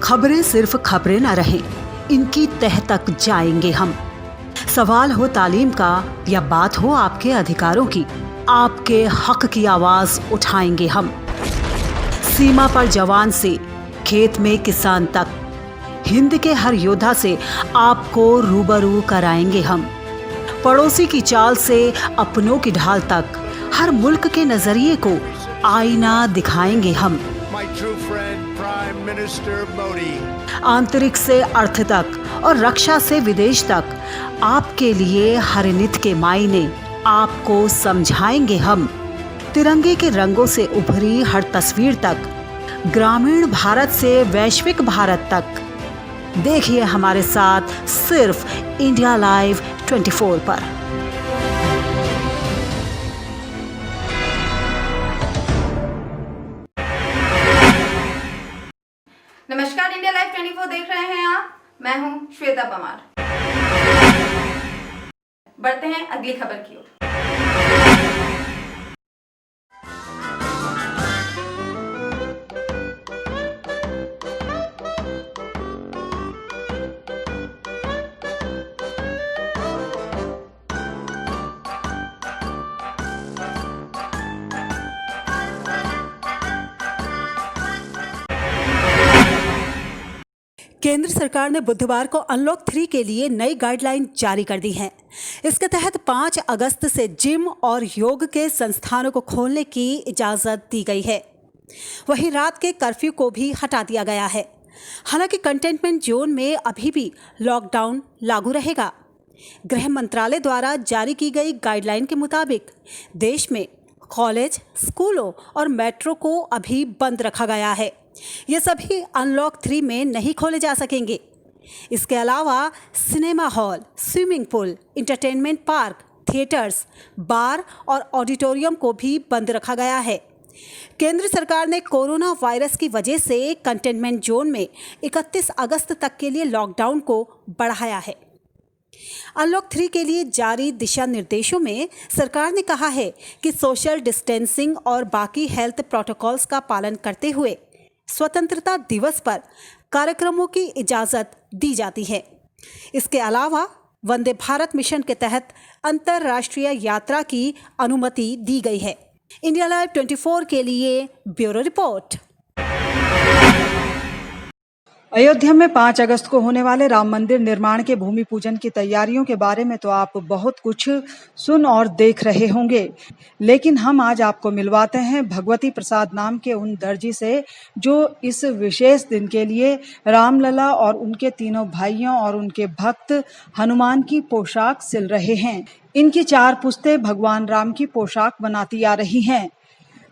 खबरें सिर्फ खबरें न रहें, इनकी तह तक जाएंगे हम। सवाल हो तालीम का या बात हो आपके अधिकारों की, आपके हक की आवाज उठाएंगे हम। सीमा पर जवान से खेत में किसान तक, हिंद के हर योद्धा से आपको रूबरू कराएंगे हम। पड़ोसी की चाल से अपनों की ढाल तक, हर मुल्क के नजरिए को आईना दिखाएंगे हम। My true friend, Prime Minister Modi. आंतरिक से अर्थ तक और रक्षा से विदेश तक, आपके लिए हर नित के मायने आपको समझाएंगे हम। तिरंगे के रंगों से उभरी हर तस्वीर तक, ग्रामीण भारत से वैश्विक भारत तक, देखिए हमारे साथ सिर्फ इंडिया लाइव 24 पर। नमस्कार, इंडिया लाइव 24 देख रहे हैं आप। मैं हूं श्वेता परमार। बढ़ते हैं अगली खबर की ओर। केंद्र सरकार ने बुधवार को अनलॉक 3 के लिए नई गाइडलाइन जारी कर दी है। इसके तहत 5 अगस्त से जिम और योग के संस्थानों को खोलने की इजाज़त दी गई है। वहीं रात के कर्फ्यू को भी हटा दिया गया है। हालांकि कंटेनमेंट जोन में अभी भी लॉकडाउन लागू रहेगा। गृह मंत्रालय द्वारा जारी की गई गाइडलाइन के मुताबिक देश में कॉलेज, स्कूलों और मेट्रो को अभी बंद रखा गया है। ये सभी अनलॉक 3 में नहीं खोले जा सकेंगे। इसके अलावा cinema hall, swimming pool, entertainment park, theatres, bar और ऑडिटोरियम को भी बंद रखा गया है। केंद्र सरकार ने कोरोना वायरस की वजह से कंटेनमेंट जोन में 31 अगस्त तक के लिए लॉकडाउन को बढ़ाया है। अनलॉक 3 के लिए जारी दिशा निर्देशों में सरकार ने कहा है कि सोशल डिस्टेंसिंग और बाकी हेल्थ प्रोटोकॉल्स का पालन करते हुए स्वतंत्रता दिवस पर कार्यक्रमों की इजाज़त दी जाती है। इसके अलावा वंदे भारत मिशन के तहत अंतर्राष्ट्रीय यात्रा की अनुमति दी गई है। इंडिया लाइव 24 के लिए ब्यूरो रिपोर्ट। अयोध्या में 5 अगस्त को होने वाले राम मंदिर निर्माण के भूमि पूजन की तैयारियों के बारे में तो आप बहुत कुछ सुन और देख रहे होंगे, लेकिन हम आज आपको मिलवाते हैं भगवती प्रसाद नाम के उन दर्जी से जो इस विशेष दिन के लिए रामलला और उनके तीनों भाइयों और उनके भक्त हनुमान की पोशाक सिल रहे हैं। इनकी 4 पुश्तें भगवान राम की पोशाक बनाती आ रही हैं।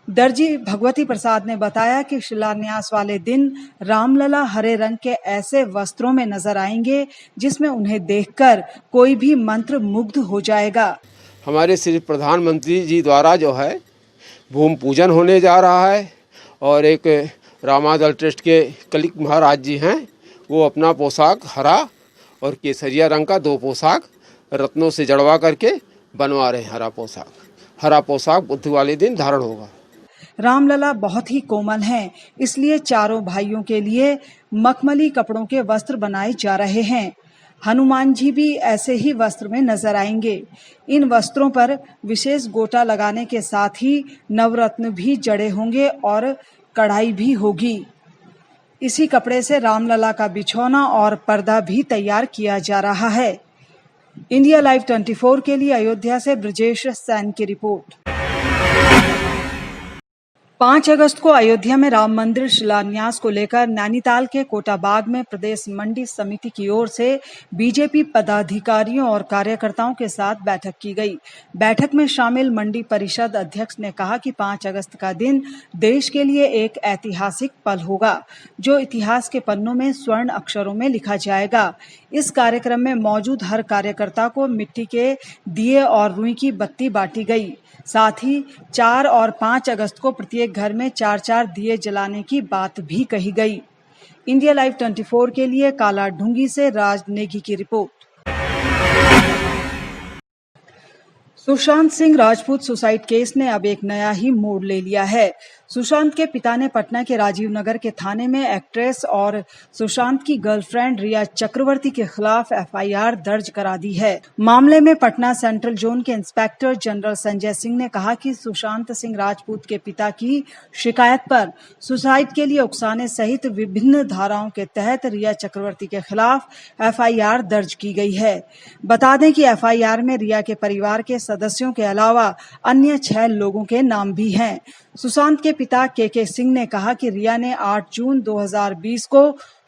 दर्जी भगवती प्रसाद ने बताया कि शिलान्यास वाले दिन रामलला हरे रंग के ऐसे वस्त्रों में नजर आएंगे जिसमें उन्हें देखकर कोई भी मंत्र मुग्ध हो जाएगा। हमारे श्री प्रधानमंत्री जी द्वारा जो है भूमि पूजन होने जा रहा है और एक रामादल ट्रस्ट के कलिक महाराज जी हैं, वो अपना पोशाक हरा और केसरिया रंग का 2 पोशाक रत्नों से जड़वा करके बनवा रहे हैं। हरा पोशाक बुध वाले दिन धारण होगा। रामलला बहुत ही कोमल हैं, इसलिए चारों भाइयों के लिए मखमली कपड़ों के वस्त्र बनाए जा रहे हैं। हनुमान जी भी ऐसे ही वस्त्र में नजर आएंगे। इन वस्त्रों पर विशेष गोटा लगाने के साथ ही नवरत्न भी जड़े होंगे और कढ़ाई भी होगी। इसी कपड़े से रामलला का बिछौना और पर्दा भी तैयार किया जा रहा है। इंडिया लाइव 24 के लिए अयोध्या से ब्रजेश सैन की रिपोर्ट। 5 अगस्त को अयोध्या में राम मंदिर शिलान्यास को लेकर नैनीताल के कोटाबाग में प्रदेश मंडी समिति की ओर से बीजेपी पदाधिकारियों और कार्यकर्ताओं के साथ बैठक की गई। बैठक में शामिल मंडी परिषद अध्यक्ष ने कहा कि 5 अगस्त का दिन देश के लिए एक ऐतिहासिक पल होगा, जो इतिहास के पन्नों में स्वर्ण अक्षरों में लिखा जाएगा। इस कार्यक्रम में मौजूद हर कार्यकर्ता को मिट्टी के दिए और रुई की बत्ती बांटी गई। साथ ही 4 और 5 अगस्त को प्रत्येक घर में 4-4 दिए जलाने की बात भी कही गई। इंडिया लाइव 24 के लिए काला ढूंगी से राज नेगी की report. Sushant Singh Rajput suicide case ने अब एक नया ही मोड़ ले लिया है। सुशांत के पिता ने पटना के राजीव नगर के थाने में एक्ट्रेस और सुशांत की गर्लफ्रेंड रिया चक्रवर्ती के खिलाफ एफआईआर दर्ज करा दी है। मामले में पटना सेंट्रल जोन के इंस्पेक्टर जनरल संजय सिंह ने कहा कि सुशांत सिंह राजपूत के पिता की शिकायत पर सुसाइड के लिए उकसाने सहित विभिन्न धाराओं के तहत रिया चक्रवर्ती के खिलाफ एफआईआर दर्ज की गई है। बता दें कि एफआईआर में रिया के परिवार के सदस्यों के अलावा अन्य 6 लोगों के नाम भी हैं। सुशांत के पिता के सिंह ने कहा कि रिया ने 8 जून 2020 को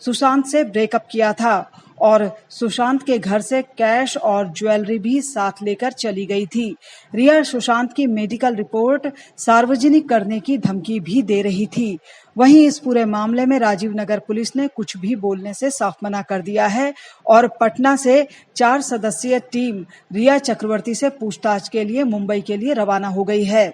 सुशांत से ब्रेकअप किया था और सुशांत के घर से कैश और ज्वेलरी भी साथ लेकर चली गई थी। रिया सुशांत की मेडिकल रिपोर्ट सार्वजनिक करने की धमकी भी दे रही थी। वहीं इस पूरे मामले में राजीव नगर पुलिस ने कुछ भी बोलने से साफ मना कर दिया है और पटना से 4 सदस्यीय टीम रिया चक्रवर्ती से पूछताछ के लिए मुंबई के लिए रवाना हो गई है।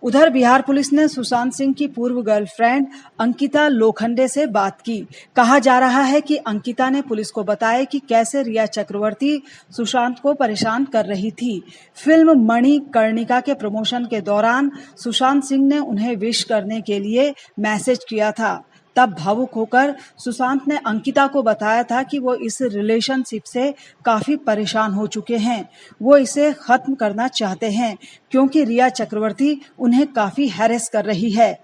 उधर बिहार पुलिस ने सुशांत सिंह की पूर्व गर्लफ्रेंड अंकिता लोखंडे से बात की। कहा जा रहा है कि अंकिता ने पुलिस को बताया कि कैसे रिया चक्रवर्ती सुशांत को परेशान कर रही थी। फिल्म मणिकर्णिका के प्रमोशन के दौरान सुशांत सिंह ने उन्हें विश करने के लिए मैसेज किया था। तब भावुक होकर सुशांत ने अंकिता को बताया था कि वो इस रिलेशनशिप से काफी परेशान हो चुके हैं। वो इसे खत्म करना चाहते हैं क्योंकि रिया चक्रवर्ती उन्हें काफी हैरेस कर रही है।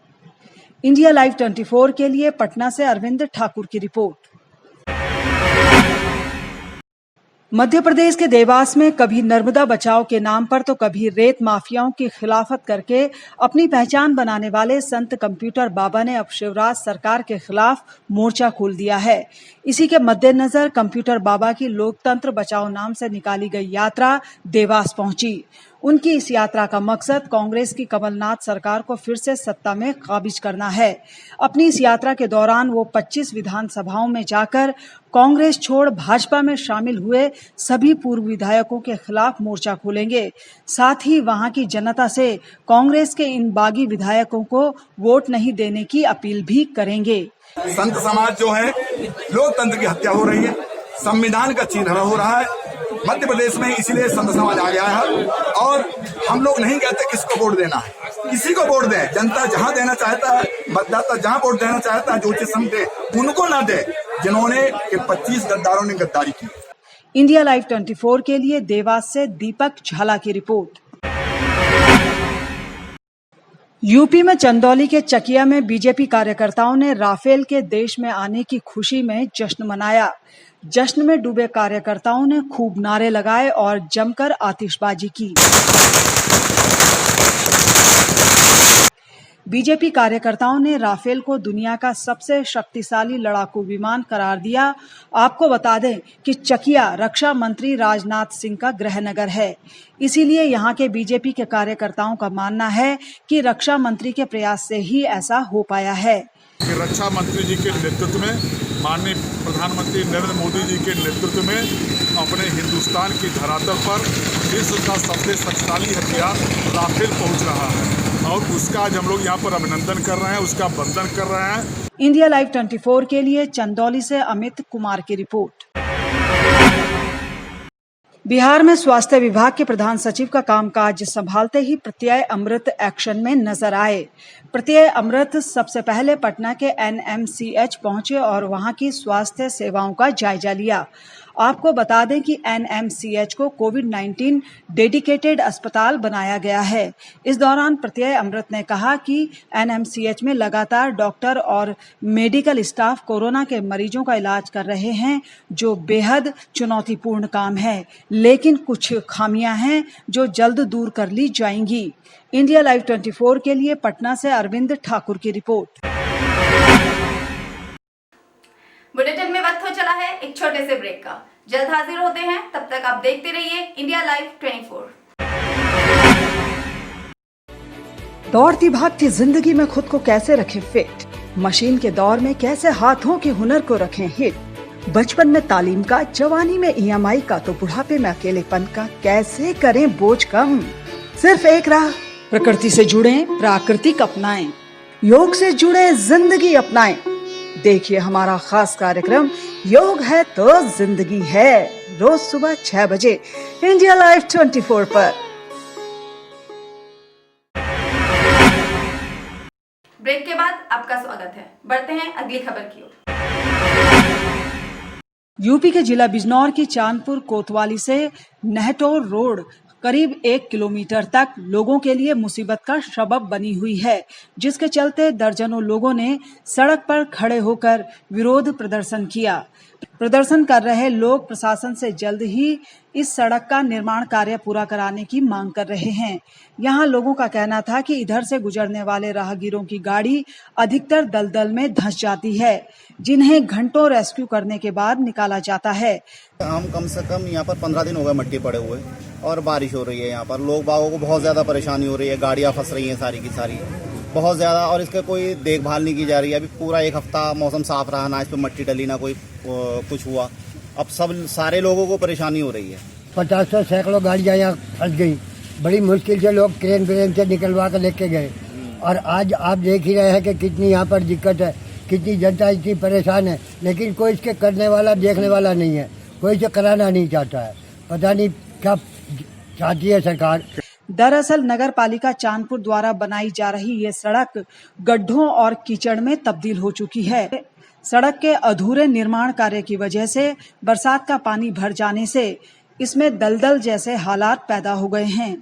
इंडिया लाइव 24 के लिए पटना से अरविंद ठाकुर की रिपोर्ट। मध्य प्रदेश के देवास में कभी नर्मदा बचाओ के नाम पर तो कभी रेत माफियाओं की खिलाफत करके अपनी पहचान बनाने वाले संत कंप्यूटर बाबा ने अब शिवराज सरकार के खिलाफ मोर्चा खोल दिया है। इसी के मद्देनजर कंप्यूटर बाबा की लोकतंत्र बचाओ नाम से निकाली गई यात्रा देवास पहुंची। उनकी इस यात्रा का मकसद कांग्रेस की कमलनाथ सरकार को फिर से सत्ता में काबिज करना है। अपनी इस यात्रा के दौरान वो 25 विधानसभाओं में जाकर कांग्रेस छोड़ भाजपा में शामिल हुए सभी पूर्व विधायकों के खिलाफ मोर्चा खोलेंगे। साथ ही वहां की जनता से कांग्रेस के इन बागी विधायकों को वोट नहीं देने की अपील भी करेंगे। संत समाज जो है, लोकतंत्र की हत्या हो रही है, संविधान का छीनना हो रहा है मध्य प्रदेश में, इसलिए संत समाज आ गया है। और हम लोग नहीं कहते किसको वोट देना है, किसी को वोट दें। जनता जहां देना चाहता है, मतदाता जहां वोट देना चाहता है, जो उचित समझे उनको ना दे जिन्होंने 25 गद्दारों ने गद्दारी की। इंडिया लाइव 24 के लिए देवास से दीपक झाला की रिपोर्ट। यूपी में चंदौली के चकिया में बीजेपी कार्यकर्ताओं ने राफेल के देश में आने की खुशी में जश्न मनाया। जश्न में डूबे कार्यकर्ताओं ने खूब नारे लगाए और जमकर आतिशबाजी की। बीजेपी कार्यकर्ताओं ने राफेल को दुनिया का सबसे शक्तिशाली लड़ाकू विमान करार दिया। आपको बता दें कि चकिया रक्षा मंत्री राजनाथ सिंह का गृहनगर है, इसीलिए यहां के बीजेपी के कार्यकर्ताओं का मानना है कि रक्षा मंत्री के प्रयास से ही ऐसा हो पाया है। रक्षा मंत्री जी के नेतृत्व में, माननीय प्रधानमंत्री नरेंद्र मोदी जी के नेतृत्व में अपने हिंदुस्तान की धरातल पर विश्व का सबसे शक्तिशाली हथियार राफेल पहुंच रहा है और उसका आज हम लोग यहाँ पर अभिनंदन कर रहे हैं, उसका वंदन कर रहे हैं। इंडिया लाइव 24 के लिए चंदौली से अमित कुमार की रिपोर्ट। बिहार में स्वास्थ्य विभाग के प्रधान सचिव का कामकाज संभालते ही प्रत्यय अमृत एक्शन में नजर आए। प्रत्यय अमृत सबसे पहले पटना के NMCH पहुंचे और वहां की स्वास्थ्य सेवाओं का जायजा लिया। आपको बता दें कि एनएमसीएच को कोविड-19 डेडिकेटेड अस्पताल बनाया गया है। इस दौरान प्रत्यय अमृत ने कहा कि एनएमसीएच में लगातार डॉक्टर और मेडिकल स्टाफ कोरोना के मरीजों का इलाज कर रहे हैं, जो बेहद चुनौतीपूर्ण काम है, लेकिन कुछ खामियां हैं जो जल्द दूर कर ली जाएंगी। इंडिया लाइव 24 के लिए पटना से अरविंद ठाकुर की रिपोर्ट। बुलेटिन में वक्त हो चला है एक छोटे से ब्रेक का। जल्द हाजिर होते हैं, तब तक आप देखते रहिए इंडिया लाइव 24। दौड़ती भागती जिंदगी में खुद को कैसे रखें फिट, मशीन के दौर में कैसे हाथों के हुनर को रखें हिट, बचपन में तालीम का, जवानी में ईएमआई का, तो बुढ़ापे में अकेलेपन का कैसे करें बोझ कम। सिर्फ एक राह, प्रकृति से जुड़े, प्राकृतिक अपनाएं, योग से जुड़े, जिंदगी अपनाएं। देखिए हमारा खास कार्यक्रम योग है तो जिंदगी है, रोज सुबह 6 बजे इंडिया लाइव 24 पर। ब्रेक के बाद आपका स्वागत है। बढ़ते हैं अगली खबर की ओर। यूपी के जिला बिजनौर की चांदपुर कोतवाली से नहटोर रोड करीब 1 किलोमीटर तक लोगों के लिए मुसीबत का सबब बनी हुई है, जिसके चलते दर्जनों लोगों ने सड़क पर खड़े होकर विरोध प्रदर्शन किया। प्रदर्शन कर रहे लोग प्रशासन से जल्द ही इस सड़क का निर्माण कार्य पूरा कराने की मांग कर रहे हैं। यहाँ लोगों का कहना था कि इधर से गुजरने वाले राहगीरों की गाड़ी अधिकतर दलदल में धंस जाती है, जिन्हें घंटों रेस्क्यू करने के बाद निकाला जाता है। हम कम से कम यहाँ पर 15 दिन हो गए मट्टी पड़े हुए और बारिश हो रही है। यहाँ पर लोग बागों को बहुत ज्यादा परेशानी हो रही है, गाड़ियाँ फंस रही हैं सारी की सारी बहुत ज्यादा, और इसका कोई देखभाल नहीं की जा रही है। अभी पूरा 1 हफ्ता मौसम साफ रहा, ना इस पे मट्टी डली, ना कोई कुछ हुआ। अब सब सारे लोगों को परेशानी हो रही है। 50 से सैकड़ों गाड़ियाँ यहाँ फंस गई, बड़ी मुश्किल से लोग क्रेन से निकलवा कर लेके गए। और आज आप देख ही रहे हैं कि कितनी यहाँ पर दिक्कत है, कितनी जनता इतनी परेशान है, लेकिन कोई इसके करने वाला, देखने वाला नहीं है, कोई इसे कराना नहीं चाहता है। पता नहीं क्या चाहती है सरकार। दरअसल नगर पालिका चांदपुर द्वारा बनाई जा रही ये सड़क गड्ढों और कीचड़ में तब्दील हो चुकी है। सड़क के अधूरे निर्माण कार्य की वजह से बरसात का पानी भर जाने से इसमें दलदल जैसे हालात पैदा हो गए हैं।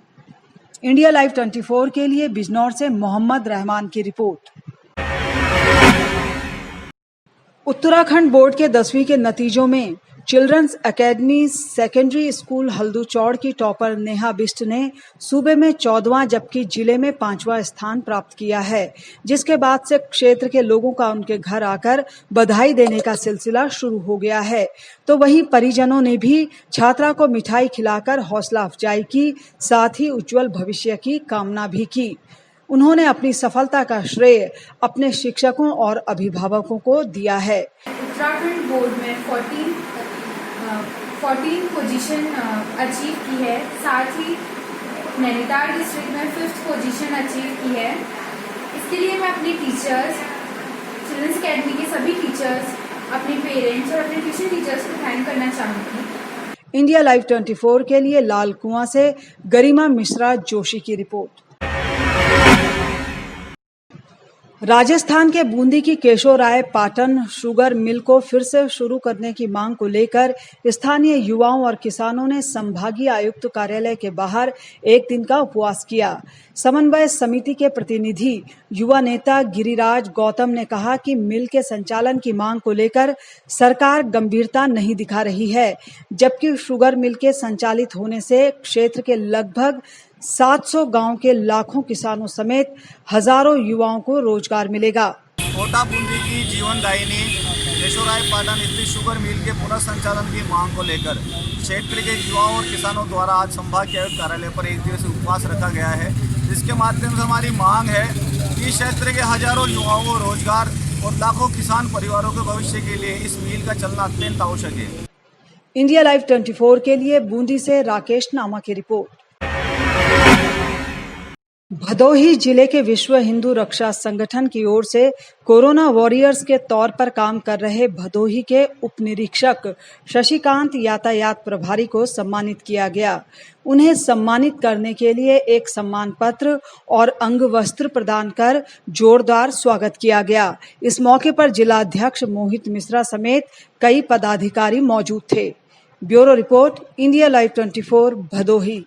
इंडिया लाइव 24 के लिए बिजनौर से मोहम्मद रहमान की रिपोर्ट। उत्तराखंड बोर्ड के 10वीं के नतीजों में children's academy secondary school Halduchaur की टॉपर नेहा बिष्ट ने सूबे में 14वां जबकि जिले में 5वां स्थान प्राप्त किया है, जिसके बाद से क्षेत्र के लोगों का उनके घर आकर बधाई देने का सिलसिला शुरू हो गया है। तो वहीं परिजनों ने भी छात्रा को मिठाई खिलाकर हौसला अफजाई की, साथ ही उज्जवल भविष्य की कामना भी की। उन्होंने अपनी सफलता का श्रेय अपने शिक्षकों और अभिभावकों को दिया है। उत्तराखंड बोर्ड में 14 पोजीशन अचीव की है, साथ ही नैनीताल डिस्ट्रिक्ट में 5th पोजीशन अचीव की है। इसके लिए मैं अपने टीचर्स, चिल्ड्रंस अकेडमी के सभी टीचर्स, अपने पेरेंट्स और अपने ट्यूशन टीचर्स को थैंक करना चाहूँगी। इंडिया लाइव 24 के लिए लाल कुआं से गरिमा मिश्रा जोशी की रिपोर्ट। राजस्थान के बूंदी की केशोराय पाटन शुगर मिल को फिर से शुरू करने की मांग को लेकर स्थानीय युवाओं और किसानों ने संभागीय आयुक्त कार्यालय के बाहर एक दिन का उपवास किया। समन्वय समिति के प्रतिनिधि युवा नेता गिरिराज गौतम ने कहा कि मिल के संचालन की मांग को लेकर सरकार गंभीरता नहीं दिखा रही है, जबकि शुगर मिल के संचालित होने से क्षेत्र के लगभग 700 गांव के लाखों किसानों समेत हजारों युवाओं को रोजगार मिलेगा। कोटा बूंदी की जीवनदायिनी केशोराय पाटन स्थित शुगर मिल के पुनः संचालन की मांग को लेकर क्षेत्र के युवाओं और किसानों द्वारा आज संभागीय आयुक्त कार्यालय पर एक दिवसीय उपवास रखा गया है, जिसके माध्यम से हमारी मांग है कि क्षेत्र के हजारों युवाओं को रोजगार और लाखों किसान परिवारों के भविष्य के लिए इस मिल का चलना अत्यंत आवश्यक है। इंडिया लाइव 24 के लिए बूंदी से राकेश नामा की रिपोर्ट। भदोही जिले के विश्व हिंदू रक्षा संगठन की ओर से कोरोना वॉरियर्स के तौर पर काम कर रहे भदोही के उप निरीक्षक शशिकांत यातायात प्रभारी को सम्मानित किया गया। उन्हें सम्मानित करने के लिए एक सम्मान पत्र और अंग वस्त्र प्रदान कर जोरदार स्वागत किया गया। इस मौके पर जिला अध्यक्ष मोहित मिश्रा समेत कई पदाधिकारी मौजूद थे। Bureau report, India live 24 Bhadohi.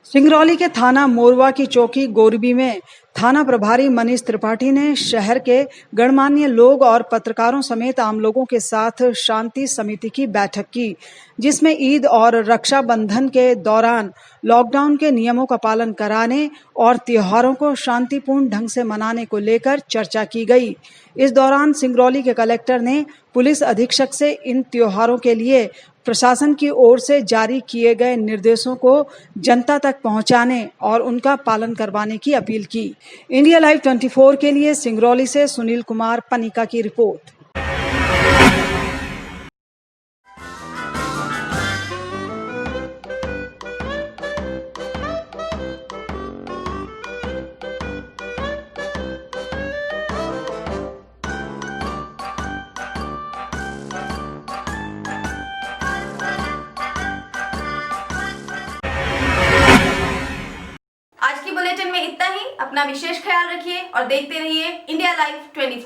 Singrauli के थाना मोरवा की चौकी गोरबी में थाना प्रभारी मनीष त्रिपाठी ने शहर के गणमान्य लोग और पत्रकारों समेत आम लोगों के साथ शांति समिति की बैठक की, जिसमें ईद और रक्षाबंधन के दौरान लॉकडाउन के नियमों का पालन कराने और त्योहारों को शांतिपूर्ण ढंग से मनाने को लेकर चर्चा की गई। इस दौरान सिंगरौली के कलेक्टर ने पुलिस अधीक्षक से इन त्योहारों के लिए प्रशासन की ओर से जारी किए गए निर्देशों को जनता तक पहुंचाने और उनका पालन करवाने की अपील की। इंडिया लाइव 24 के लिए सिंगरौली से सुनील कुमार पनिका की रिपोर्ट। आज की बुलेटिन में इतना ही। अपना विशेष ख्याल रखिए और देखते रहिए इंडिया लाइव 24।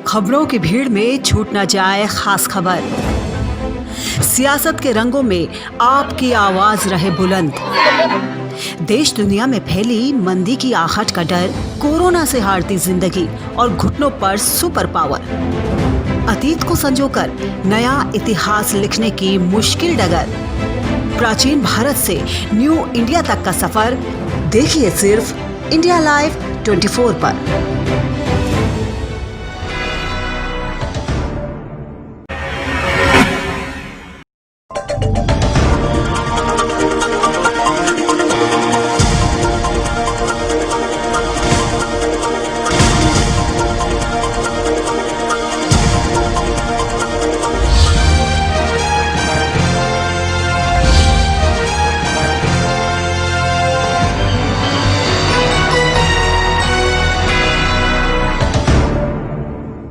खबरों की भीड़ में छूट न जाए खास खबर। सियासत के रंगों में आपकी आवाज रहे बुलंद। देश दुनिया में फैली मंदी की आहट का डर, कोरोना से हारती जिंदगी और घुटनों पर सुपर पावर। अतीत को संजोकर नया इतिहास लिखने की मुश्किल डगर। प्राचीन भारत से न्यू इंडिया तक का सफर देखिए सिर्फ इंडिया लाइव 24 पर।